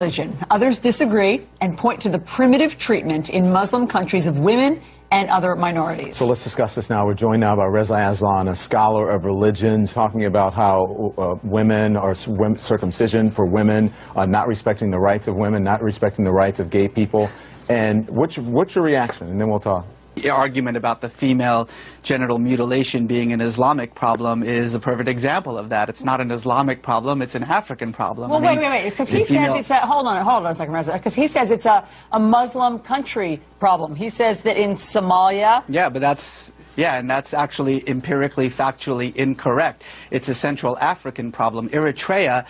religion. Others disagree and point to the primitive treatment in Muslim countries of women and other minorities. So let's discuss this now. We're joined now by Reza Aslan, a scholar of religions, talking about how women or circumcision for women, not respecting the rights of women, not respecting the rights of gay people. And what's your reaction? And then we'll talk. The argument about the female genital mutilation being an Islamic problem is a perfect example of that. It's not an Islamic problem, it's an African problem. Well, wait, because he says it's a, hold on a second, Reza, because he says it's a Muslim country problem. He says that in Somalia... Yeah, but that's... Yeah, and that's actually empirically, factually incorrect. It's a Central African problem. Eritrea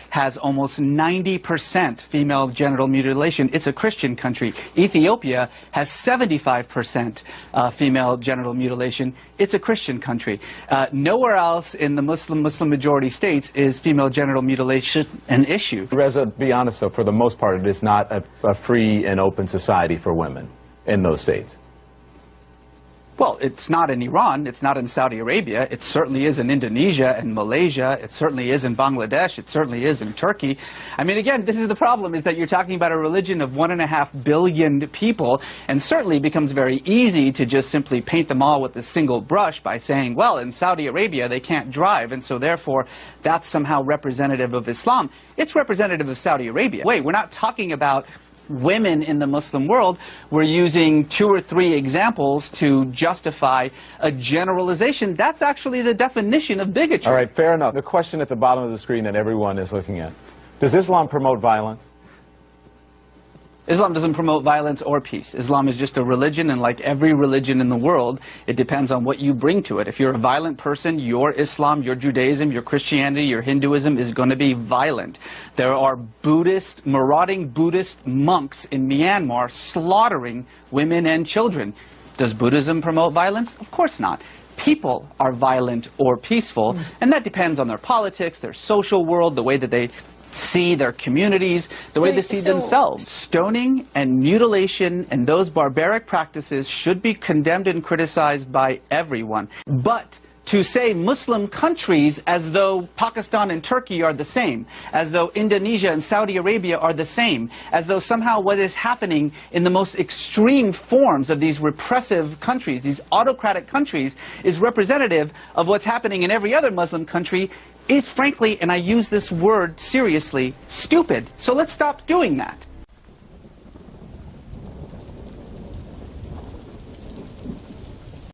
has almost 90% female genital mutilation. It's a Christian country. Ethiopia has 75% female genital mutilation. It's a Christian country. Nowhere else in the Muslim majority states is female genital mutilation an issue. Reza, be honest though, for the most part it is not a free and open society for women in those states. Well, it's not in Iran, it's not in Saudi Arabia, it certainly is in Indonesia and Malaysia, it certainly is in Bangladesh, it certainly is in Turkey. I mean, again, this is the problem, is that you're talking about a religion of 1.5 billion people, and certainly it becomes very easy to just simply paint them all with a single brush by saying, well, in Saudi Arabia they can't drive, and so therefore that's somehow representative of Islam. It's representative of Saudi Arabia. Wait, we're not talking about women in the Muslim world. We're using 2 or 3 examples to justify a generalization. That's actually the definition of bigotry. All right, fair enough. The question at the bottom of the screen that everyone is looking at. Does Islam promote violence? Islam doesn't promote violence or peace. Islam is just a religion, and like every religion in the world, it depends on what you bring to it. If you're a violent person, your Islam, your Judaism, your Christianity, your Hinduism is going to be violent. There are marauding Buddhist monks in Myanmar slaughtering women and children. Does Buddhism promote violence? Of course not. People are violent or peaceful, and that depends on their politics, their social world, the way that they see their communities, the way they see themselves. Stoning and mutilation and those barbaric practices should be condemned and criticized by everyone. But to say Muslim countries as though Pakistan and Turkey are the same, as though Indonesia and Saudi Arabia are the same, as though somehow what is happening in the most extreme forms of these repressive countries, these autocratic countries, is representative of what's happening in every other Muslim country, is frankly, and I use this word seriously, stupid. So let's stop doing that.